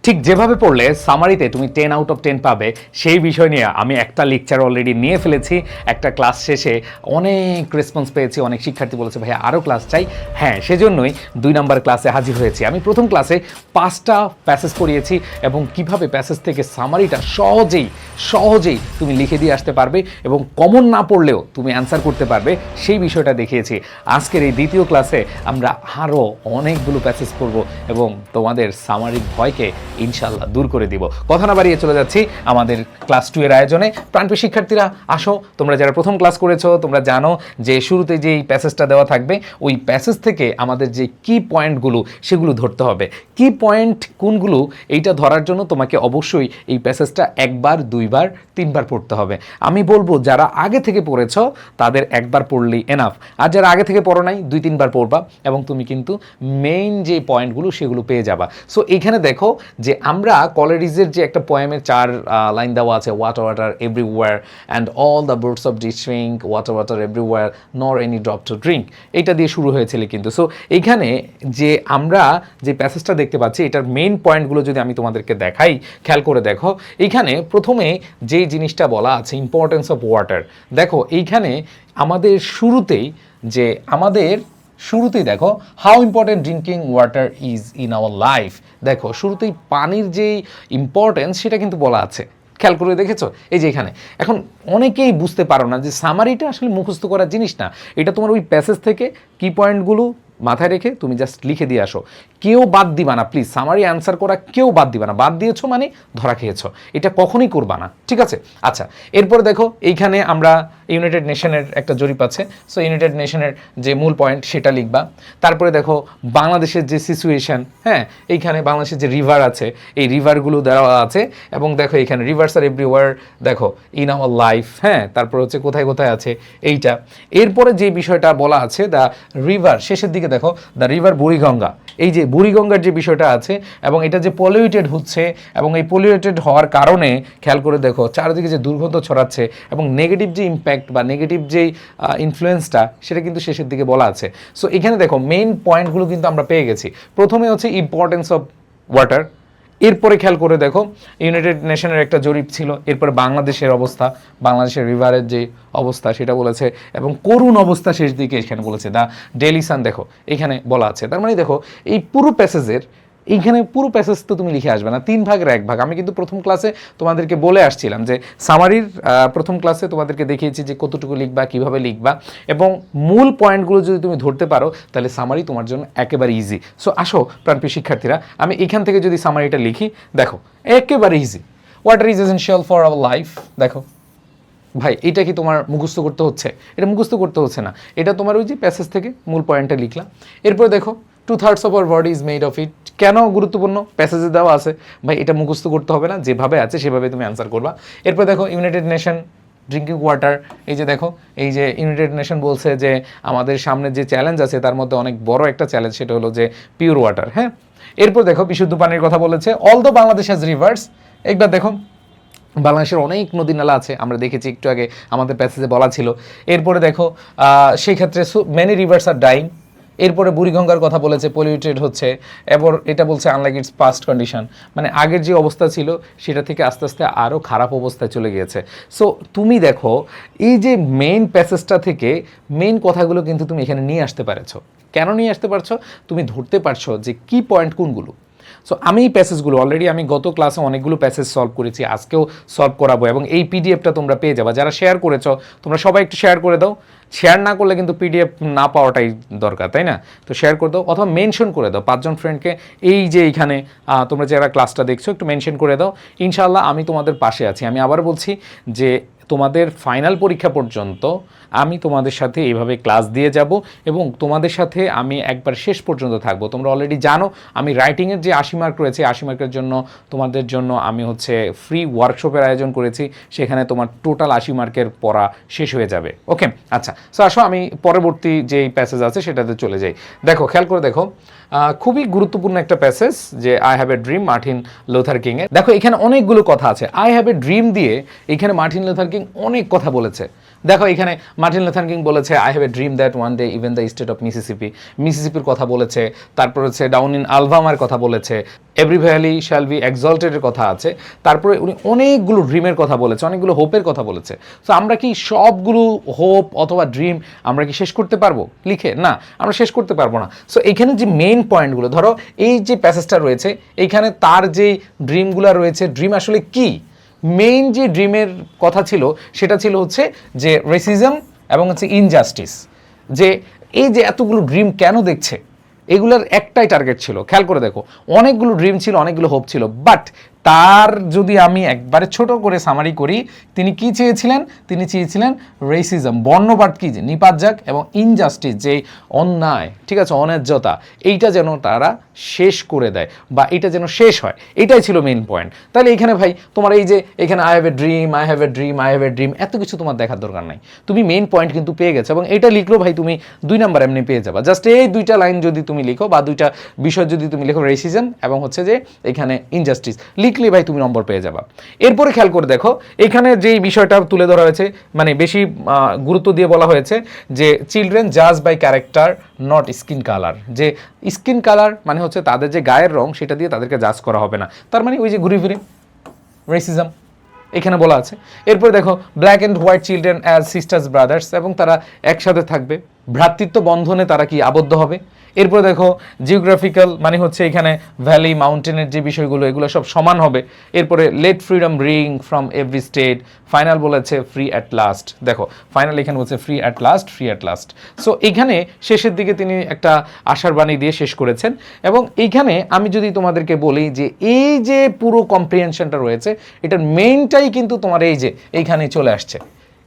ঠিক যেভাবে পড়লে সামারিতে তুমি 10 আউট অফ 10 পাবে সেই বিষয় নিয়ে আমি একটা লেকচার অলরেডি নিয়ে ফেলেছি। একটা ক্লাস শেষে অনেক রেসপন্স পেয়েছি, অনেক শিক্ষার্থী বলেছে ভাই আরও ক্লাস চাই। হ্যাঁ, সেজন্যই 2 নাম্বার ক্লাসে হাজির হয়েছি। আমি প্রথম ক্লাসে 5টা প্যাসেজ পড়িয়েছি এবং কিভাবে প্যাসেজ থেকে সামারিটা সহজেই তুমি লিখে দিয়ে আসতে পারবে এবং কমন না পড়লেও তুমি অ্যান্সার করতে পারবে সেই বিষয়টা দেখিয়েছি। আজকের এই দ্বিতীয় ক্লাসে আমরা আরও অনেকগুলো প্যাসেজ পড়ব এবং তোমাদের সামারিক ভয়কে ইনশাল্লাহ দূর করে দিব। কথা না বাড়িয়ে চলে যাচ্ছি আমাদের ক্লাস 2 এর আয়োজনে। প্রাণপ্রিয় শিক্ষার্থীরা আসো, তোমরা যারা প্রথম ক্লাস করেছো তোমরা জানো যে শুরুতে যেই প্যাসেজটা দেওয়া থাকবে ওই প্যাসেজ থেকে আমাদের যে কি পয়েন্টগুলো সেগুলো ধরতে হবে। কি পয়েন্ট কোনগুলো এইটা ধরার জন্য তোমাকে অবশ্যই এই প্যাসেজটা 1 বার 2 বার 3 বার পড়তে হবে। আমি বলবো যারা আগে থেকে পড়েছো তাদের 1 বার পড়লেই এনাফ, আর যারা আগে থেকে পড়ো নাই 2-3 বার পড়বা এবং তুমি কিন্তু মেইন যে পয়েন্টগুলো সেগুলো পেয়ে যাবা। সো এইখানে দেখো যে আমরা কলেরিজের যে একটা পোয়েমের 4 লাইন দেওয়া আছে, water water everywhere and all the birds of D shrink, water water everywhere নর এনি ড্রপ টু ড্রিঙ্ক, এইটা দিয়ে শুরু হয়েছিল কিন্তু। সো এইখানে যে আমরা যে প্যাসেজটা দেখতে পাচ্ছি এটার মেইন পয়েন্টগুলো যদি আমি তোমাদেরকে দেখাই, খেয়াল করে দেখো। এইখানে প্রথমে যেই জিনিসটা বলা আছে ইম্পর্টেন্স অফ ওয়াটার, দেখো এইখানে আমাদের শুরুতেই দেখো how important drinking water is in our life. দেখো শুরুতেই পানির যেই ইম্পর্টেন্স সেটা কিন্তু বলা আছে, খেয়াল করে দেখেছো? এই যে এখানে এখন অনেকেই বুঝতে পারো না যে সামারিটা আসলে মুখস্থ করার জিনিস না, এটা তোমার ওই প্যাসেজ থেকে কি পয়েন্টগুলো মাথায় রেখে তুমি জাস্ট লিখে দিয়ে আসো। কেউ বাদ দিবা না প্লিজ, সামারি অ্যান্সার করা কেউ বাদ দিবা না। বাদ দিয়েছো মানে ধরা খেয়েছো, এটা কখনোই করবা না, ঠিক আছে? আচ্ছা, এরপরে দেখো এইখানে আমরা ইউনাইটেড নেশনের একটা জরিপ আছে, সো ইউনাইটেড নেশনের যে মূল পয়েন্ট সেটা লিখবা। তারপরে দেখো বাংলাদেশের যে সিচুয়েশান, হ্যাঁ এইখানে বাংলাদেশের যে রিভার আছে এই রিভারগুলো দেওয়া আছে এবং দেখো এখানে রিভার্স আর এভরিওয়্যার, দেখো ইন আওয়ার লাইফ, হ্যাঁ তারপর হচ্ছে কোথায় কোথায় আছে এইটা। এরপরে যে বিষয়টা বলা আছে দ্য রিভার, শেষের দিকে দেখো দ্য রিভার বুড়িগঙ্গা, এই যে বুড়িগঙ্গার যে বিষয়টা আছে এবং এটা যে পলিউটেড হচ্ছে এবং এই পলিউটেড হওয়ার কারণে খেয়াল করে দেখো চারিদিকে যে দুর্গন্ধ ছড়াচ্ছে এবং নেগেটিভ যে ইম্প্যাক্ট বা নেগেটিভ যেই ইনফ্লুয়েন্সটা সেটা কিন্তু শেষের দিকে বলা আছে। সো এখানে দেখো মেইন পয়েন্টগুলো কিন্তু আমরা পেয়ে গেছি। প্রথমে হচ্ছে ইম্পর্টেন্স অফ ওয়াটার, এরপরে খেয়াল করে দেখো ইউনাইটেড নেশনের একটা জরিপ ছিল, এরপরে বাংলাদেশের অবস্থা, বাংলাদেশের রিভারের যে অবস্থা সেটা বলেছে এবং করুণ অবস্থা শেষ দিকে এখানে বলেছে দ্য ডেইলি সান, দেখো এখানে বলা আছে। তার মানে দেখো এই পুরো প্যাসেজের এইখানে পুরো প্যাসেজ তো তুমি লিখে আসবে না, 3 ভাগের 1 ভাগ। আমি কিন্তু প্রথম ক্লাসে তোমাদেরকে বলে আসছিলাম যে সামারির প্রথম ক্লাসে তোমাদেরকে দেখিয়েছি যে কতটুকু লিখবা, কিভাবে লিখবা এবং মূল পয়েন্টগুলো যদি তুমি ধরতে পারো তাহলে সামারি তোমার জন্য একেবারে ইজি। সো আসো প্রাণপ্রিয় শিক্ষার্থীরা, আমি এখান থেকে যদি সামারিটা লিখি, দেখো একেবারে easy. Water is essential for our life. দেখো ভাই এটা কি তোমার মুখস্থ করতে হচ্ছে? এটা মুখস্থ করতে হচ্ছে না, এটা তোমার ওই যে প্যাসেজ থেকে মূল পয়েন্টটা লিখলাম। এরপর দেখো 2/3 of our body is made of it, কেন গুরুত্বপূর্ণ? প্যাসেজে দেওয়া আছে, ভাই এটা মুখস্থ করতে হবে না, যেভাবে আছে সেভাবে তুমি অ্যান্সার করবা। এরপর দেখো ইউনাইটেড নেশন ড্রিঙ্কিং ওয়াটার, এই যে দেখো এই যে ইউনাইটেড নেশন বলছে যে আমাদের সামনে যে চ্যালেঞ্জ আছে তার মধ্যে অনেক বড় একটা চ্যালেঞ্জ, সেটা হলো যে পিওর ওয়াটার। হ্যাঁ, এরপর দেখো বিশুদ্ধ পানির কথা বলেছে, all the Bangladesh has rivers. একবার দেখো বাংলাদেশের অনেক নদী নালা আছে, আমরা দেখেছি একটু আগে আমাদের প্যাসেজে বলা ছিল। এরপরে দেখো সেই ক্ষেত্রে মেনি রিভার্স আর ডাইং। এরপরে বুড়িগঙ্গার কথা বলেছে, পলিউটেড হচ্ছে, এবার এটা বলছে আনলাইক ইটস পাস্ট কন্ডিশন, মানে আগের যে অবস্থা ছিল সেটা থেকে আস্তে আস্তে আরও খারাপ অবস্থায় চলে গিয়েছে। সো তুমি দেখো এই যে মেইন প্যাসেজটা থেকে মেইন কথাগুলো কিন্তু তুমি এখানে নিয়ে আসতে পারছো। কেন নিয়ে আসতে পারছো? তুমি ধরতে পারছো যে কি পয়েন্ট কোনগুলো। সো আমি এই প্যাসেজগুলো অলরেডি আমি গত ক্লাসে অনেকগুলো প্যাসেজ সলভ করেছি, আজকেও সলভ করাবো এবং এই পিডিএফটা তোমরা পেয়ে যাবা। যারা শেয়ার করেছো তোমরা সবাই একটু শেয়ার করে দাও, শেয়ার না করলে কিন্তু পিডিএফ না পাওয়াটাই দরকার, তাই না? তো শেয়ার করে দাও অথবা মেনশন করে দাও 5 জন ফ্রেন্ডকে, এই যে এইখানে তোমরা যারা ক্লাসটা দেখছো একটু মেনশন করে দাও। ইনশাআল্লাহ আমি তোমাদের পাশে আছি। আমি আবার বলছি যে তোমাদের ফাইনাল পরীক্ষা পর্যন্ত আমি তোমাদের সাথে এইভাবে ক্লাস দিয়ে যাব এবং তোমাদের সাথে আমি একবার শেষ পর্যন্ত থাকবো। তোমরা অলরেডি জানো আমি রাইটিংয়ের যে 80 মার্ক রয়েছে 80 মার্কের জন্য তোমাদের জন্য আমি হচ্ছে ফ্রি ওয়ার্কশপের আয়োজন করেছি, সেখানে তোমার টোটাল 80 মার্কের পড়া শেষ হয়ে যাবে। ওকে, আচ্ছা, সো আসো আমি পরবর্তী যে প্যাসেজ আছে সেটাতে চলে যাই। দেখো খেয়াল করে দেখো খুবই গুরুত্বপূর্ণ একটা প্যাসেজ যে I have a dream Martin Luther king এর। দেখো এখানে অনেকগুলো কথা আছে। আই হ্যাভ এ ড্রিম দিয়ে এখানে মার্টিন লুথার কিং অনেক কথা বলেছে। দেখো এখানে মার্টিন লুথার কিং বলেছে I have a dream that one day even the state of মিসিসিপির কথা বলেছে, তারপর হচ্ছে ডাউন ইন আলবামার কথা বলেছে, এভরি ভ্যালি শ্যাল বি এক্সল্টেডের কথা আছে, তারপরে উনি অনেকগুলো ড্রিমের কথা বলেছে, অনেকগুলো হোপের কথা বলেছে। সো আমরা কি সবগুলো হোপ অথবা ড্রিম আমরা কি শেষ করতে পারবো লিখে? না, আমরা শেষ করতে পারবো না। সো এখানে যে মেইন পয়েন্টগুলো, ধরো এই যে প্যাসেজটা রয়েছে এইখানে তার যে ড্রিমগুলো রয়েছে, ড্রিম আসলে কি, মেইন যে ড্রিমের কথা ছিল সেটা ছিল হচ্ছে যে রেসিজম এবং হচ্ছে ইনজাস্টিস। যে এই যে এতগুলো ড্রিম কেন দেখছে, এগুলোর একটাই টার্গেট ছিল। খেয়াল করে দেখো, অনেকগুলো ড্রিম ছিল, অনেকগুলো হোপ ছিল, বাট তার যদি আমি একবারে ছোট করে সামারি করি, তিনি কি চেয়েছিলেন? তিনি চেয়েছিলেন রেসিজম, বর্ণবাদ কি যে নিপাত যাক, এবং ইনজাস্টিস যে অন্যায়, ঠিক আছে, অন্যায্যতা, এইটা যেন তারা শেষ করে দেয় বা এটা যেন শেষ হয়, এটাই ছিল মেইন পয়েন্ট। তাহলে এইখানে ভাই তোমার এই যে এখানে I have a dream, I have a dream, I have a dream, এত কিছু তোমার দেখার দরকার নাই, তুমি মেইন পয়েন্ট কিন্তু পেয়ে গেছো। এবং এটা লিখলেও ভাই তুমি 2 নাম্বার এমনি পেয়ে যাবা। জাস্ট এই 2টা লাইন যদি তুমি লিখো বা 2টা বিষয় যদি তুমি লিখো, রেসিজম এবং হচ্ছে যে এখানে ইনজাস্টিস, লিখলে ভাই তুমি নম্বর পেয়ে যাবা। এরপরে খেয়াল করে দেখো এখানে যেই বিষয়টা তুলে ধরা হয়েছে, মানে বেশি গুরুত্ব দিয়ে বলা হয়েছে যে চিলড্রেন জাজ by character not skin colour. যে স্কিন কালার মানে হচ্ছে তাদের যে গায়ের রং সেটা দিয়ে তাদেরকে জাজ করা হবে না। তার মানে ওই যে ঘুরে ফিরে রেসিজম এখানে বলা আছে। এরপরে দেখো black and white children as sisters brothers, এবং তারা একসাথে থাকবে, ভ্রাতৃত্ব বন্ধনে তারা কি আবদ্ধ হবে। এরপরে দেখো জিওগ্রাফিক্যাল মানে হচ্ছে এখানে ভ্যালি মাউন্টেনের যে বিষয়গুলো এগুলো সব সমান হবে। এরপরে let freedom ring from every state, final বলেছে ফ্রি অ্যাট লাস্ট। দেখো ফাইনাল এখানে বলছে free at last, free at last. So এখানে শেষের দিকে তিনি একটা আশার বাণী দিয়ে শেষ করেছেন। এবং এইখানে আমি যদি তোমাদেরকে বলি যে এই যে পুরো কম্প্রিহেনশনটা রয়েছে এটার মেইনটাই কিন্তু তোমার এই যে এইখানে চলে আসছে।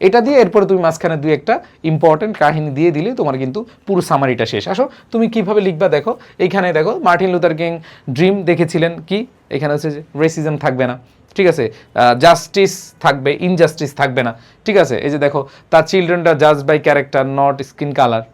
এটা দিয়ে এরপরে তুমি মাঝখানে 2-1টা ইম্পর্টেন্ট কাহিনী দিয়ে দিলে তোমার কিন্তু পুরো সামারিটা শেষ। আসো তুমি কিভাবে লিখবা দেখো, এইখানে দেখো মার্টিন লুথার কিং ড্রিম দেখেছিলেন কি, এখানে হচ্ছে যে রেসিজম থাকবে না, ঠিক আছে, জাস্টিস থাকবে, ইনজাস্টিস থাকবে না, ঠিক আছে। এই যে দেখো তার চিলড্রেনরা জাজ by character not skin colour,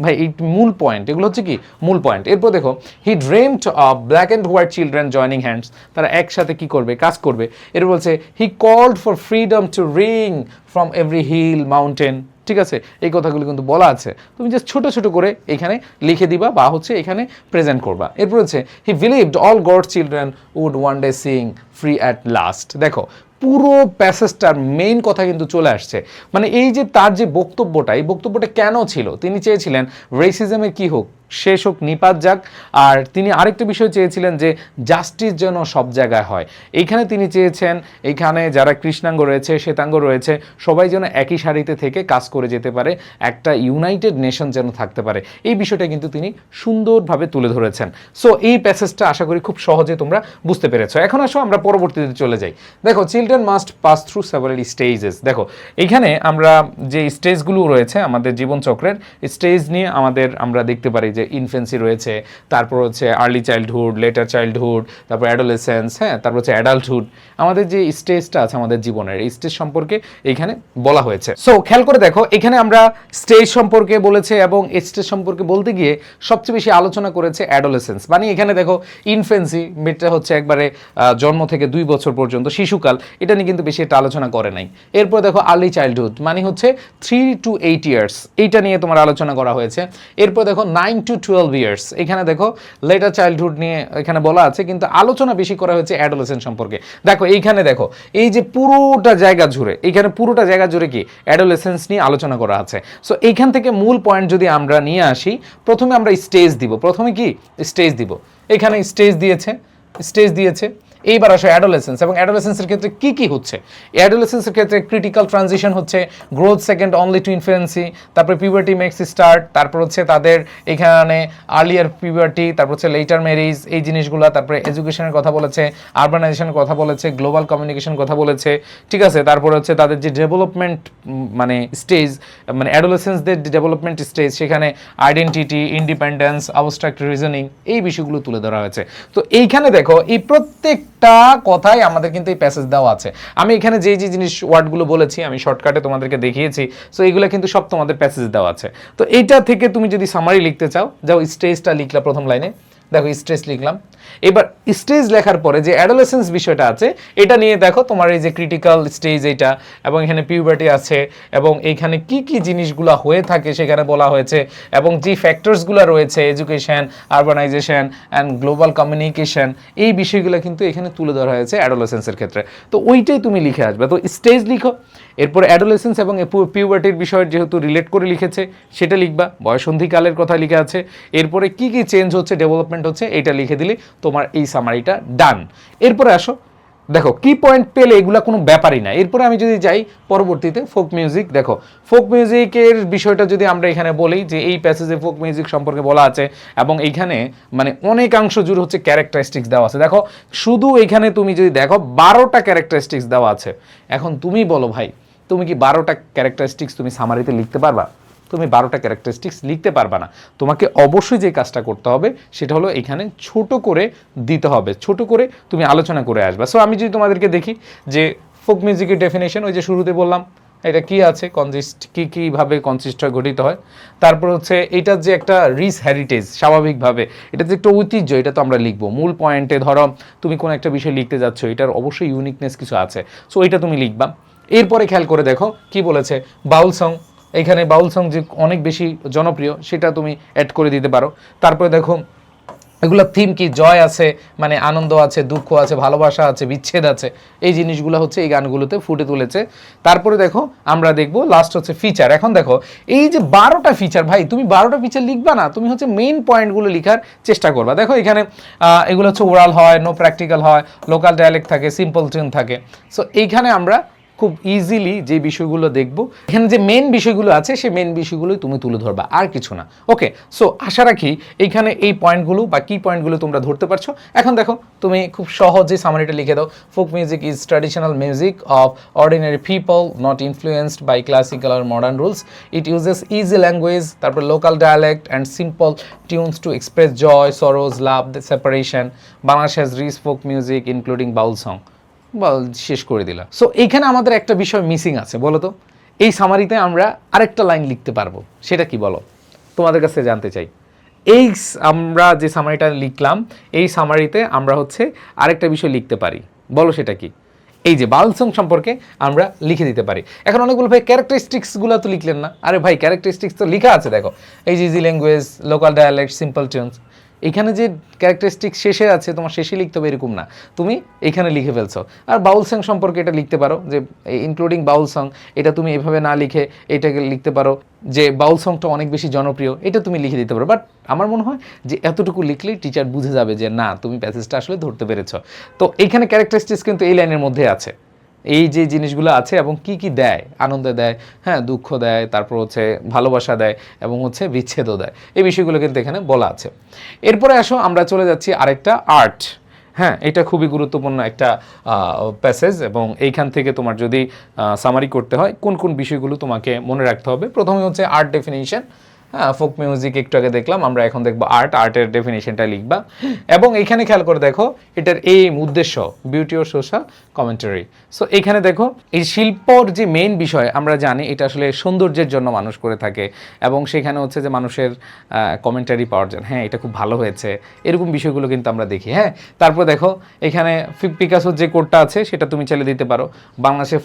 ভাই এই মূল পয়েন্ট, এগুলো হচ্ছে কি মূল পয়েন্ট। এরপর দেখো he dreamed of black and white children joining hands, তারা একসাথে কি করবে, কাজ করবে। এরপর বলছে he called for freedom to ring from every hill mountain, ঠিক আছে, এই কথাগুলো কিন্তু বলা আছে। তুমি জাস্ট ছোট ছোট করে এখানে লিখে দিবা বা হচ্ছে এখানে প্রেজেন্ট করবা। এরপর হচ্ছে he believed all God children would one day sing free at last. দেখো পুরো প্যাসেজটার মেইন কথা কিন্তু চলে আসছে। মানে এই যে তার যে বক্তব্যটা, এই বক্তব্যটা কেন ছিল, তিনি চেয়েছিলেন রেসিজমের কি হোক, শেষ হোক, নিপাত যাক। আর তিনি আরেকটা বিষয় চেয়েছিলেন যে জাস্টিস যেন সব জায়গায় হয়। এইখানে তিনি চেয়েছেন এইখানে যারা কৃষ্ণাঙ্গ রয়েছে, শ্বেতাঙ্গ রয়েছে, সবাই যেন একই সারিতে থেকে কাজ করে যেতে পারে, একটা ইউনাইটেড নেশন যেন থাকতে পারে। এই বিষয়টা কিন্তু তিনি সুন্দরভাবে তুলে ধরেছেন। সো এই প্যাসেজটা আশা করি খুব সহজে তোমরা বুঝতে পেরেছো। এখন আসো আমরা পরবর্তীতে চলে যাই। দেখো children must pass through several stages. দেখো এইখানে আমরা যে স্টেজগুলো রয়েছে আমাদের জীবনচক্রের স্টেজ নিয়ে আমরা দেখতে পারি যে ইনফেন্সি রয়েছে, তারপর হচ্ছে আর্লি চাইল্ডহুড, লেটার চাইল্ডহুড, তারপর অ্যাডোলেসেন্স, হ্যাঁ, তারপর হচ্ছে অ্যাডাল্টহুড। আমাদের যে স্টেজটা আছে আমাদের জীবনের, এই স্টেজ সম্পর্কে এইখানে বলা হয়েছে। সো খেয়াল করে দেখো এখানে আমরা স্টেজ সম্পর্কে বলেছে এবং স্টেজ সম্পর্কে বলতে গিয়ে সবচেয়ে বেশি আলোচনা করেছে অ্যাডোলেসেন্স। মানে এখানে দেখো ইনফেন্সি মেয়েটা হচ্ছে একবারে জন্ম থেকে 2 বছর পর্যন্ত শিশুকাল, এটা নিয়ে কিন্তু বেশি একটা আলোচনা করে নাই। এরপর দেখো আর্লি চাইল্ডহুড মানে হচ্ছে 3 to 8 ইয়ার্স, এইটা নিয়ে তোমার আলোচনা করা হয়েছে। এরপর দেখো 9 to 12 ইয়ার্স, এখানে দেখো লেটার চাইল্ডহুড নিয়ে এখানে বলা আছে, কিন্তু আলোচনা বেশি করা হয়েছে অ্যাডোলেসেন্ট সম্পর্কে। দেখো এইখানে দেখো এই যে পুরোটা জায়গা জুড়ে, এইখানে পুরোটা জায়গা জুড়ে কি অ্যাডোলেসেন্স নিয়ে আলোচনা করা আছে। সো এইখান থেকে মূল পয়েন্ট যদি আমরা নিয়ে আসি, প্রথমে আমরা স্টেজ দিব, প্রথমে কি স্টেজ দিব, এখানে স্টেজ দিয়েছে। এইবার আসো অ্যাডোলেসেন্স, এবং অ্যাডোলেসেন্সের ক্ষেত্রে কি কি হচ্ছে। অ্যাডোলেসেন্সের ক্ষেত্রে ক্রিটিক্যাল ট্রানজিশন হচ্ছে, growth second only to infancy, তারপর পিউবার্টি মেক্স স্টার্ট, তারপর হচ্ছে তাদের এখানে আর্লিয়ার পিউবার্টি, তারপর হচ্ছে লেটার ম্যারেজ, এই জিনিসগুলো, তারপরে এডুকেশনের কথা বলেছে, আরবানাইজেশনের কথা বলেছে, গ্লোবাল কমিউনিকেশন কথা বলেছে, ঠিক আছে। তারপর হচ্ছে তাদের যে ডেভেলপমেন্ট মানে স্টেজ, মানে অ্যাডোলেসেন্সদের ডেভেলপমেন্ট স্টেজ, সেখানে আইডেন্টিটি, ইন্ডিপেন্ডেন্স, অবস্ট্রাক্ট রিজনিং, এই বিষয়গুলো তুলে ধরা হয়েছে। তো এইখানে দেখো এই প্রত্যেকটা কথাই আমাদের কিন্তু এই প্যাসেজ দেওয়া আছে। আমি এখানে যে জিনিস ওয়ার্ডগুলো বলেছি আমি শর্টকাটে তোমাদেরকে দেখিয়েছি। সো এইগুলো কিন্তু সব তোমাদের প্যাসেজ দেওয়া আছে। তো এইটা থেকে তুমি যদি সামারি লিখতে চাও, যাও স্টেজটা লিখলা প্রথম লাইনে, দেখো স্ট্রেস লিখলাম। এবার স্টেজ লেখার পরে যে অ্যাডোলেসেন্স বিষয়টা আছে এটা নিয়ে দেখো তোমার এই যে ক্রিটিক্যাল স্টেজ এটা, এবং এখানে পিউবার্টি আছে, এবং এইখানে কি কি জিনিসগুলো হয়ে থাকে সেখানে বলা হয়েছে, এবং যে ফ্যাক্টরসগুলো রয়েছে education, urbanisation and global communication, এই বিষয়গুলো কিন্তু এখানে তুলে ধরা হয়েছে অ্যাডোলেসেন্সের ক্ষেত্রে। তো ওইটাই তুমি লিখে আসবে। তো স্টেজ লিখো, এরপর অ্যাডোলেসেন্স এবং পিউবার্টির বিষয় যেহেতু রিলেট করে লিখেছে সেটা লিখবা, বয়সন্ধিকালের কথা লিখে আছে, এরপরে কি কি চেঞ্জ হচ্ছে, ডেভেলপমেন্ট হচ্ছে, এটা লিখে দিলে তোমার এই সামারিটা ডান। এরপরে আসো, দেখো কি পয়েন্ট পেলে এগুলা কোনো ব্যাপারই না। এরপরে আমি যদি যাই পরবর্তীতে ফোক মিউজিক, দেখো ফোক মিউজিকের বিষয়টা যদি আমরা এখানে বলি যে এই প্যাসেজে ফোক মিউজিক সম্পর্কে বলা আছে, এবং এইখানে মানে অনেকাংশ জুড়ে হচ্ছে ক্যারেক্টারিস্টিক্স দেওয়া আছে। দেখো শুধু এইখানে তুমি যদি দেখো 12টা ক্যারেক্টারিস্টিক্স দেওয়া আছে। এখন তুমি বলো ভাই, তুমি কি 12টা ক্যারেক্টারিস্টিক্স তুমি সামারিতে লিখতে পারবা? তুমি 12টা ক্যারেক্টারিস্টিক্স লিখতে পারবা না। তোমাকে অবশ্যই যে কাজটা করতে হবে সেটা হলো এখানে ছোট করে দিতে হবে, ছোট করে তুমি আলোচনা করে আসবা। সো আমি যদি তোমাদেরকে দেখি যে ফোক মিউজিকের ডেফিনেশন, ওই যে শুরুতে বললাম এটা কি আছে, কীভাবে কনসিস্ট হয়, গঠিত হয়। তারপর হচ্ছে এটার যে একটা রিচ হেরিটেজ, স্বাভাবিকভাবে এটা যে একটা ঐতিহ্য, এটা তো আমরা লিখবো মূল পয়েন্টে। ধরো তুমি কোনো একটা বিষয় লিখতে যাচ্ছ, এটার অবশ্যই ইউনিকনেস কিছু আছে, সো এটা তুমি লিখবা। এরপরে খেয়াল করে দেখো কি বলেছে, বাউল সং, এইখানে বাউল সং যে অনেক বেশি জনপ্রিয় সেটা তুমি অ্যাড করে দিতে পারো। তারপরে দেখো এগুলো থিম কি, জয় আছে, মানে আনন্দ আছে, দুঃখ আছে, ভালোবাসা আছে, বিচ্ছেদ আছে, এই জিনিসগুলো হচ্ছে এই গানগুলোতে ফুটে তুলেছে। তারপরে দেখো আমরা দেখবো লাস্ট হচ্ছে ফিচার। এখন দেখো এই যে 12টা ফিচার, ভাই তুমি 12টা ফিচার লিখবা না, তুমি হচ্ছে মেইন পয়েন্টগুলো লিখার চেষ্টা করবা। দেখো এখানে এগুলো হচ্ছে ওরাল হয়, নো প্র্যাকটিক্যাল হয়, লোকাল ডায়ালেক্ট থাকে, সিম্পল টিউন থাকে। সো এইখানে আমরা খুব ইজিলি যে বিষয়গুলো দেখব, এখানে যে মেন বিষয়গুলো আছে সেই মেন বিষয়গুলোই তুমি তুলে ধরবা, আর কিছু না। ওকে, সো আশা রাখি এইখানে এই পয়েন্টগুলো বা কি পয়েন্টগুলো তোমরা ধরতে পারছো। এখন দেখো তুমি খুব সহজে সামারিটা লিখে দাও। Folk music is traditional music of ordinary people, not influenced by classical আর modern rules. It uses easy language, তারপর local dialect and simple tunes to express joy, sorrow, love, separation. Bangladesh has rich folk music including Baul song. শেষ করে দিলাম। So এইখানে আমাদের একটা বিষয় missing আছে, বলো তো এই সামারিতে আমরা আরেকটা লাইন লিখতে পারবো, সেটা কি বলো? তোমাদের কাছে জানতে চাই। এই আমরা যে সামারিটা লিখলাম, এই সামারিতে আমরা হচ্ছে আরেকটা বিষয় লিখতে পারি, বলো সেটা কি? এই যে বাউল সং সম্পর্কে আমরা লিখে দিতে পারি। এখন অনেকগুলো ভাই ক্যারেক্টারিস্টিক্সগুলো তো লিখলেন না। আরে ভাই ক্যারেক্টারিস্টিক্স তো লেখা আছে, দেখো এই যে easy language, local dialect, simple tunes. এখানে যে ক্যারেক্টারিস্টিক শেষে আছে, তোমার শেষে লিখতে হবে এরকম না, তুমি এখানে লিখে ফেলছো। আর বাউল সং সম্পর্কে এটা লিখতে পারো যে ইনক্লুডিং বাউল সং, এটা তুমি এভাবে না লিখে এটাকে লিখতে পারো যে বাউল সংটা অনেক বেশি জনপ্রিয়, এটা তুমি লিখে দিতে পারো। বাট আমার মনে হয় যে এতটুকু লিখলেই টিচার বুঝে যাবে যে না, তুমি প্যাসেজটা আসলে ধরতে পেরেছো। তো এইখানে ক্যারেক্টারিস্টিক্স কিন্তু এই লাইনের মধ্যে আছে, এই যে জিনিসগুলো আছে এবং কি কি দেয়, আনন্দ দেয়, হ্যাঁ দুঃখ দেয়, তারপর হচ্ছে ভালোবাসা দেয়, এবং হচ্ছে বিচ্ছেদও দেয়, এই বিষয়গুলো কিন্তু এখানে বলা আছে। এরপরে আসো আমরা চলে যাচ্ছি আরেকটা আর্ট। হ্যাঁ, এটা খুবই গুরুত্বপূর্ণ একটা প্যাসেজ, এবং এইখান থেকে তোমার যদি সামারি করতে হয় কোন কোন বিষয়গুলো তোমাকে মনে রাখতে হবে। প্রথমে হচ্ছে আর্ট ডেফিনিশন। হ্যাঁ, ফোক মিউজিক একটু আগে দেখলাম, আমরা এখন দেখবো আর্টের ডেফিনেশনটা লিখবা। এবং এখানে খেয়াল করে দেখো এটার এইম, উদ্দেশ্য, বিউটি ও সোশ্যাল কমেন্টারি। সো এখানে দেখো এই শিল্পর যে মেইন বিষয় আমরা জানি এটা আসলে সৌন্দর্যের জন্য মানুষ করে থাকে, এবং সেখানে হচ্ছে যে মানুষের কমেন্টারি পাওয়ার জন্য, হ্যাঁ এটা খুব ভালো হয়েছে, এরকম বিষয়গুলো কিন্তু আমরা দেখি। হ্যাঁ, তারপর দেখো এখানে পিকাসোর যে কোডটা আছে সেটা তুমি চালিয়ে দিতে পারো। বাংলাদেশে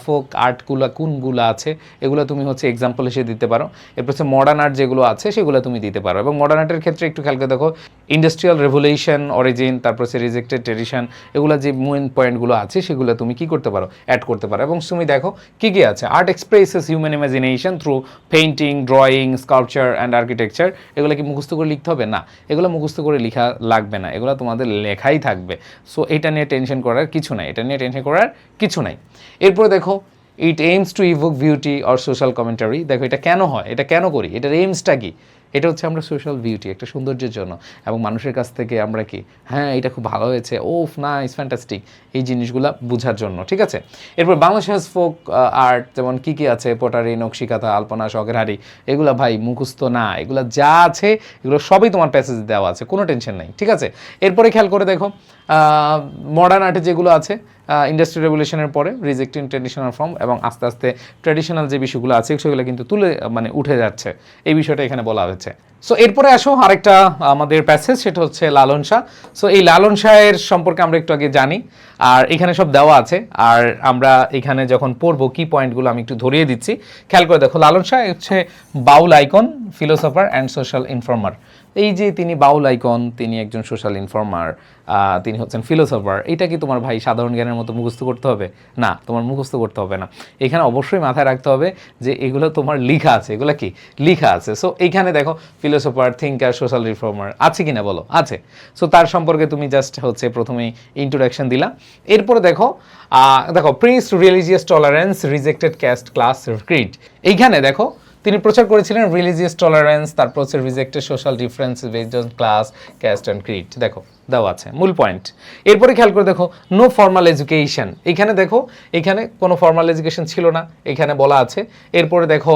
ফোক আর্টগুলো কোনগুলো আছে এগুলো তুমি হচ্ছে এক্সাম্পল হিসেবে দিতে পারো। এরপর হচ্ছে মডার্ন আর্ট যেগুলো আছে সেগুলো তুমি দিতে পারো। এবং মডার্ন আর্টের ক্ষেত্রে একটু খেয়াল করে দেখো ইন্ডাস্ট্রিয়াল রেভলিউশন, অরিজিন, তারপর হচ্ছে রিজেক্টেড ট্রেডিশন, এগুলো যে মেইন পয়েন্টগুলো আছে সেগুলো তুমি কি করতে পারো, অ্যাড করতে পারো। এবং তুমি দেখো কি কি আছে, art expresses human imagination through painting, drawing, sculpture and architecture. এগুলো কি মুখস্থ করে লিখতে হবে? না, এগুলো মুখস্থ করে লেখা লাগবে না, এগুলো তোমাদের লেখাই থাকবে। সো এটা নিয়ে টেনশন করার কিছু নাই, এটা নিয়ে টেনশন করার কিছু নাই। এরপরে দেখো it aims to evoke beauty or social commentary. দেখো এটা কেন হয়, এটা কেন করি, এটার এইমসটা কি? এটা হচ্ছে আমরা সোশ্যাল বিউটি, একটা সৌন্দর্যের জন্য, এবং মানুষের কাছ থেকে আমরা কি, হ্যাঁ এটা খুব ভালো হয়েছে, ওফ নাইস, ফ্যান্টাস্টিক, এই জিনিসগুলো বোঝার জন্য। ঠিক আছে, এরপর বাংলাদেশ হ্যাজ ফোক আর্ট, যেমন কী কী আছে, পটারি, নকশিকাঁথা, আলপনা, শখের হাড়ি, এগুলো ভাই মুখস্থ না, এগুলো যা আছে এগুলো সবই তোমার প্যাসেজ দেওয়া আছে, কোনো টেনশন নাই। ঠিক আছে, এরপরে খেয়াল করে দেখো মডার্ন আর্টে যেগুলো আছে ইন্ডাস্ট্রি রেভলিউশনের পরে রিজেক্টিং ট্র্যাডিশনাল ফর্ম এবং আস্তে আস্তে ট্র্যাডিশনাল যে বিষয়গুলো আছে সেগুলো কিন্তু মানে উঠে যাচ্ছে, এই বিষয়টা এখানে বলা হয়েছে। সো এরপরে আসো আরেকটা আমাদের প্যাসেজ, সেটা হচ্ছে লালন শাহ। সো এই লালন শাহের সম্পর্কে আমরা একটু আগে জানি, আর এখানে সব দেওয়া আছে, আর আমরা এখানে যখন পড়বো কি পয়েন্টগুলো আমি একটু ধরিয়ে দিচ্ছি, খেয়াল করে দেখো। লালন শাহ হচ্ছে Baul icon, philosopher and social informer. এই যে তিনি বাউল আইকন, তিনি একজন সোশ্যাল ইনফর্মার, তিনি হচ্ছেন ফিলোসফার। এটা কি তোমার ভাই সাধারণ জ্ঞানের মতো মুখস্থ করতে হবে? না, তোমার মুখস্থ করতে হবে না। এখানে অবশ্যই মাথায় রাখতে হবে যে এগুলো তোমার লিখা আছে, এগুলো কি লিখা আছে। সো এইখানে দেখো ফিলোসফার, থিঙ্কার, সোশ্যাল রিফর্মার আছে কিনা বলো, আছে। সো তার সম্পর্কে তুমি জাস্ট হচ্ছে প্রথমেই ইন্ট্রোডাকশন দিলা। এরপরে দেখো preach religious tolerance, rejected cast, class, Creed. এইখানে দেখো তিনি প্রচার করেছিলেন রিলিজিয়াস টলারেন্স, তারপর হচ্ছে rejected social difference based on class, cast and Creed. দেখো দেওয়া আছে মূল পয়েন্ট। এরপরে খেয়াল করে দেখো নো ফর্মাল এডুকেশন। এখানে দেখো এখানে কোনো ফর্মাল এডুকেশন ছিল না, এখানে বলা আছে। এরপরে দেখো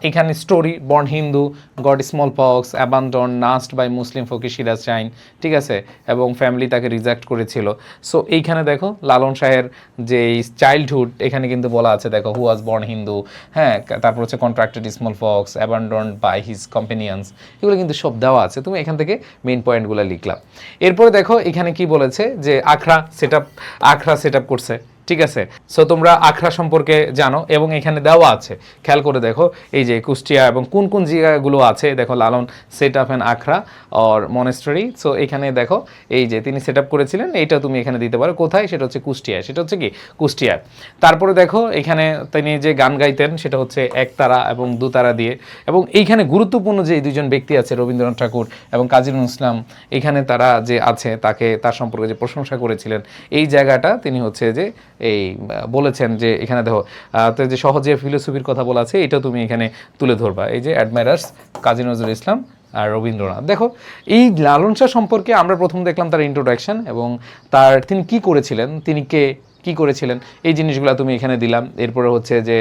এখানে story, born Hindu, got smallpox, abandon, nursed by Muslim fakir Siraj Sain, ঠিক আছে, এবং ফ্যামিলি তাকে রিজেক্ট করেছিল। সো এইখানে দেখো লালন শাহের যে চাইল্ডহুড এখানে কিন্তু বলা আছে, দেখো হু ওয়াজ বর্ন হিন্দু, হ্যাঁ, তারপর হচ্ছে contracted smallpox, abandon by his companions, এগুলো কিন্তু সব দেওয়া আছে। তুমি এখান থেকে মেইন পয়েন্টগুলো লিখলাম। এরপরে দেখো এখানে কি বলেছে যে আখড়া সেট আপ করছে, ঠিক আছে। সো তোমরা আখড়া সম্পর্কে জানো এবং এখানে দেওয়া আছে, খেয়াল করে দেখো এই যে কুষ্টিয়া এবং কোন কোন জায়গাগুলো আছে। দেখো লালন সেট আপ অ্যান আখড়া অর মনেস্ট্রি। সো এখানে দেখো এই যে তিনি সেট আপ করেছিলেন, এইটা তুমি এখানে দিতে পারো কোথায়, সেটা হচ্ছে কুষ্টিয়ায়, সেটা হচ্ছে কি কুষ্টিয়ায়। তারপরে দেখো এখানে তিনি যে গান গাইতেন সেটা হচ্ছে একতারা এবং দুতারা দিয়ে। এবং এইখানে গুরুত্বপূর্ণ যে দুজন ব্যক্তি আছে, রবীন্দ্রনাথ ঠাকুর এবং কাজী নজরুল ইসলাম, এখানে তারা যে আছে তার সম্পর্কে যে প্রশংসা করেছিলেন, এই জায়গাটা তিনি হচ্ছে যে এই বলেছেন যে এখানে দেখো যে সহজে ফিলোসফির কথা বলা আছে, এটা তুমি এখানে তুলে ধরবা। এই যে অ্যাডমায়ারার্স কাজী নজরুল ইসলাম আর রবীন্দ্রনাথ। দেখো এই লালন শাহ সম্পর্কে আমরা প্রথম দেখলাম তার ইন্ট্রোডাকশন এবং তিনি কি করেছিলেন, তিনি কি করেছিলেন, এই জিনিসগুলো তুমি এখানে দিলাম। এরপরে হচ্ছে যে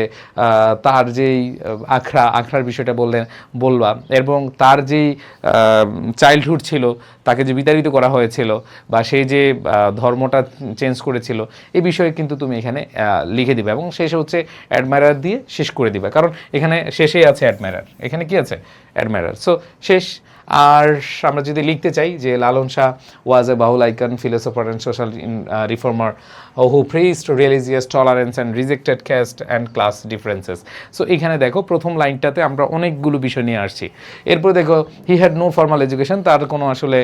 তার যেই আখড়ার বিষয়টা বলবা, এবং তার যেই চাইল্ডহুড ছিল, তাকে যে বিতাড়িত করা হয়েছিল বা সেই যে ধর্মটা চেঞ্জ করেছিল, এই বিষয়ে কিন্তু তুমি এখানে লিখে দিবে এবং শেষে হচ্ছে অ্যাডমায়ারার দিয়ে শেষ করে দিবে, কারণ এখানে শেষেই আছে অ্যাডমায়ারার, এখানে কি আছে অ্যাডমায়ারার। সো শেষ। আর আমরা যদি লিখতে চাই যে Lalon Shah was a Baul icon, philosopher and social reformer who preached religious tolerance and rejected caste and class differences. So এখানে দেখো প্রথম লাইনটাতে আমরা অনেকগুলো বিষয় নিয়ে আসছি। এরপরে দেখো he had no formal education, তার কোনো আসলে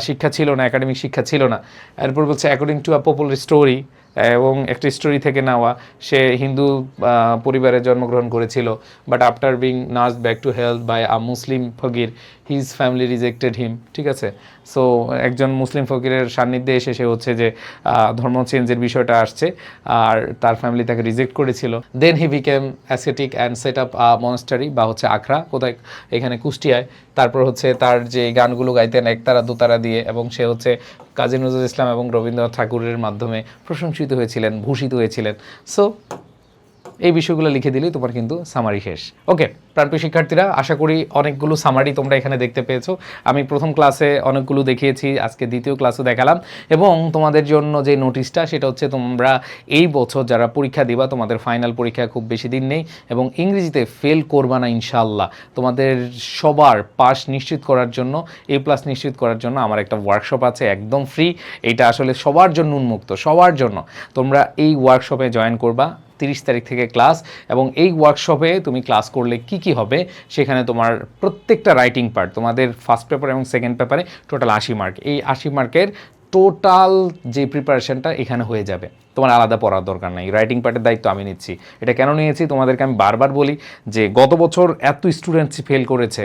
শিক্ষা ছিল না, একাডেমিক শিক্ষা ছিল না। এরপর বলছে according to a popular story, এবং একটা স্টোরি থেকে নেওয়া, সে হিন্দু পরিবারে জন্মগ্রহণ করেছিল, but after being nursed back to health by a Muslim fakir his family rejected him, ঠিক আছে। সো একজন মুসলিম ফকিরের সান্নিধ্যে এসে সে হচ্ছে যে ধর্ম চেঞ্জের বিষয়টা আসছে, আর তার ফ্যামিলি তাকে রিজেক্ট করেছিল। Then he became ascetic and set up a monastery, বা হচ্ছে আখড়া, কোথায়, এখানে কুষ্টিয়ায়। তারপর হচ্ছে তার যে গানগুলো গাইতেন একতারা দুতারা দিয়ে, এবং সে হচ্ছে কাজী নজরুল ইসলাম এবং রবীন্দ্রনাথ ঠাকুরের মাধ্যমে প্রশংসিত হয়েছিলেন, ভূষিত হয়েছিলেন। সো এই বিষয়গুলো লিখে দিলেই তোমার কিন্তু সামারি শেষ। ওকে প্রাণপ্রিয় শিক্ষার্থীরা, আশা করি অনেকগুলো সামারি তোমরা এখানে দেখতে পেয়েছো। আমি প্রথম ক্লাসে অনেকগুলো দেখিয়েছি, আজকে দ্বিতীয় ক্লাসও দেখালাম। এবং তোমাদের জন্য যে নোটিশটা, সেটা হচ্ছে তোমরা এই বছর যারা পরীক্ষা দিবা, তোমাদের ফাইনাল পরীক্ষা খুব বেশি দিন নেই, এবং ইংরেজিতে ফেল করবা না ইনশাল্লাহ। তোমাদের সবার পাস নিশ্চিত করার জন্য, A+ নিশ্চিত করার জন্য আমার একটা ওয়ার্কশপ আছে, একদম ফ্রি। এটা আসলে সবার জন্য উন্মুক্ত, সবার জন্য। তোমরা এই ওয়ার্কশপে জয়েন করবা, 30 তারিখ থেকে ক্লাস। এবং এই ওয়ার্কশপে তুমি ক্লাস করলে কি হবে, সেখানে তোমার প্রত্যেকটা রাইটিং পার্ট, তোমাদের ফার্স্ট পেপার এবং সেকেন্ড পেপারে টোটাল 80 মার্ক, এই 80 মার্কের টোটাল যে প্রিপারেশনটা এখানে হয়ে যাবে, তোমার আলাদা পড়ার দরকার নেই। রাইটিং পার্টের দায়িত্ব আমি নিচ্ছি। এটা কেন নিয়েছি তোমাদেরকে আমি বারবার বলি যে গত বছর এত স্টুডেন্টস ফেল করেছে,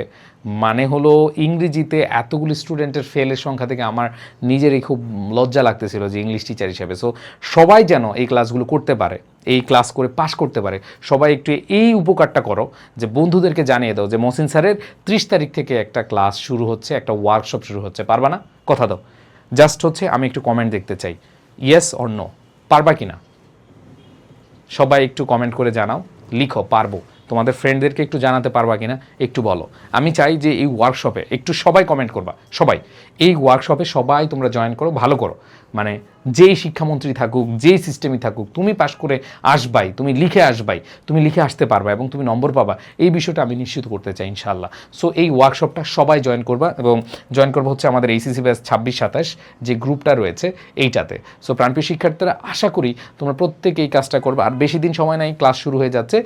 মানে হলো ইংরেজিতে এতগুলো স্টুডেন্টের ফেলের সংখ্যা থেকে আমার নিজেরই খুব লজ্জা লাগতেছিল যে ইংলিশ টিচার হিসেবে। সো সবাই যেন এই ক্লাসগুলো করতে পারে, এই ক্লাস করে পাশ করতে পারে। সবাই একটু এই উপকারটা করো যে বন্ধুদেরকে জানিয়ে দাও যে মহসিন স্যারের 30 তারিখ থেকে একটা ক্লাস শুরু হচ্ছে, একটা ওয়ার্কশপ শুরু হচ্ছে। পারবা না? কথা দাও। জাস্ট হচ্ছে আমি একটু কমেন্ট দেখতে চাই, ইয়েস অর নো, পারবা কি না? সবাই একটু কমেন্ট করে জানাও, লিখো পারবো। তোমাদের ফ্রেন্ডদেরকে একটু জানাতে পারবা কিনা একটু বলো। আমি চাই যে এই ওয়ার্কশপে একটু সবাই কমেন্ট করবা, সবাই এই ওয়ার্কশপে সবাই তোমরা জয়েন করো, ভালো করো, মানে যেই শিক্ষামন্ত্রী থাকুক, যেই সিস্টেমই থাকুক, তুমি পাশ করে আসবাই, তুমি লিখে আসবাই, তুমি লিখে আসতে পারবা এবং তুমি নম্বর পাবা, এই বিষয়টা আমি নিশ্চিত করতে চাই ইনশাআল্লাহ। সো এই ওয়ার্কশপটা সবাই জয়েন করবা, এবং জয়েন করবো হচ্ছে আমাদের এইচএসসি ব্যাচ 26-27 যে গ্রুপটা রয়েছে এইটাতে। সো প্রাণপ্রিয় শিক্ষার্থীরা, আশা করি তোমরা প্রত্যেকে এই কাজটা করবে। আর বেশি দিন সময় নাই, ক্লাস শুরু হয়ে যাচ্ছে।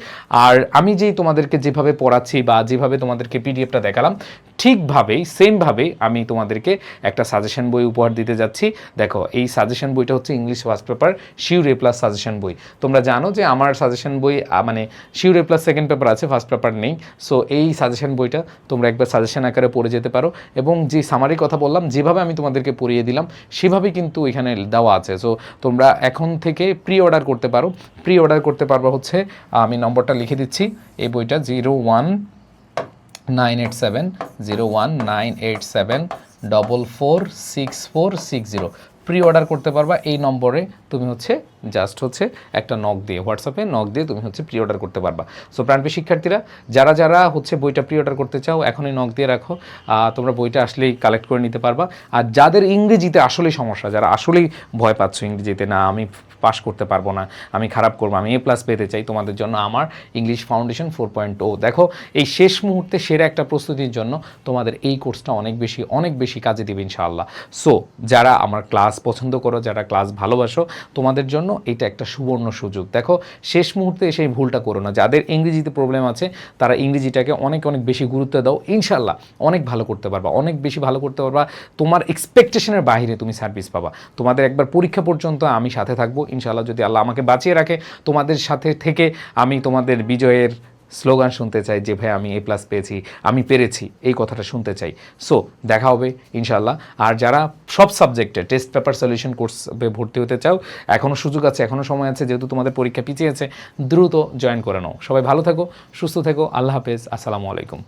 আর আমি যেই তোমাদেরকে যেভাবে পড়াচ্ছি বা যেভাবে তোমাদেরকে পিডিএফটা দেখালাম, ঠিকভাবেই সেমভাবেই আমি তোমাদেরকে একটা সাজেশন বই উপহার দিতে যাচ্ছি। দেখো, এই সাজেশন বইটা হচ্ছে ইংলিশ ফার্স্ট পেপার শিওর এ প্লাস সাজেশন বই। তোমরা জানো যে আমার সাজেশন বই মানে শিওর এ প্লাস সেকেন্ড পেপার আছে, ফার্স্ট পেপার নেই। সো এই সাজেশন বইটা তোমরা একবার সাজেশন আকারে পড়ে যেতে পারো, এবং যে সামারি কথা বললাম, যেভাবে আমি তোমাদেরকে পড়িয়ে দিলাম সেভাবেই কিন্তু এখানে দেওয়া আছে। সো তোমরা এখন থেকে প্রি অর্ডার করতে পারো। প্রি অর্ডার করতে পারবো হচ্ছে, আমি নম্বরটা লিখে দিচ্ছি, এই বইটা 01987 প্রি অর্ডার করতে পারবা। এই নম্বরে তুমি হচ্ছে জাস্ট হচ্ছে একটা নক দিয়ে, হোয়াটসঅ্যাপে নক দিয়ে তুমি হচ্ছে প্রি অর্ডার করতে পারবা। সো প্রাণপ্রিয় শিক্ষার্থীরা, যারা যারা হচ্ছে বইটা প্রি অর্ডার করতে চাও, এখনই নক দিয়ে রাখো, তোমরা বইটা আসলেই কালেক্ট করে নিতে পারবা। আর যাদের ইংরেজিতে আসলেই সমস্যা, যারা আসলেই ভয় পাচ্ছ ইংরেজিতে, না আমি পাস করতে পারবো না, আমি খারাপ করবো, আমি A+ পেতে চাই, তোমাদের জন্য আমার ইংলিশ ফাউন্ডেশন 4.0। দেখো, এই শেষ মুহূর্তে সেরা একটা প্রস্তুতির জন্য তোমাদের এই কোর্সটা অনেক বেশি কাজে দিবে ইনশাআল্লাহ। সো যারা আমার ক্লাস পছন্দ করো, যারা ক্লাস ভালোবাসো, তোমাদের জন্য এটা একটা সুবর্ণ সুযোগ। দেখো, শেষ মুহূর্তে এসে এই ভুলটা করো না। যাদের ইংরেজিতে প্রবলেম আছে তারা ইংরেজিটাকে অনেক বেশি গুরুত্ব দাও, ইনশাআল্লাহ অনেক ভালো করতে পারবা, অনেক বেশি ভালো করতে পারবা। তোমার এক্সপেকটেশনের বাইরে তুমি সার্ভিস পাবা। তোমাদের একবার পরীক্ষা পর্যন্ত আমি সাথে থাকবো ইনশাআল্লাহ, যদি আল্লাহ আমাকে বাঁচিয়ে রাখে। তোমাদের সাথে থেকে আমি তোমাদের বিজয়ের স্লোগান শুনতে চাই, যে ভাই আমি A+ পেয়েছি, আমি পেরেছি, এই কথাটা শুনতে চাই। সো দেখা হবে ইনশাআল্লাহ। আর যারা সব সাবজেক্টে টেস্ট পেপার সলিউশন কোর্সে ভর্তি হতে চাও, এখনও সুযোগ আছে, এখনও সময় আছে, যেহেতু তোমাদের পরীক্ষা পিছিয়ে আছে, দ্রুত জয়েন করে নাও। সবাই ভালো থাকো, সুস্থ থেকো, আল্লাহ হাফেজ, আসসালামু আলাইকুম।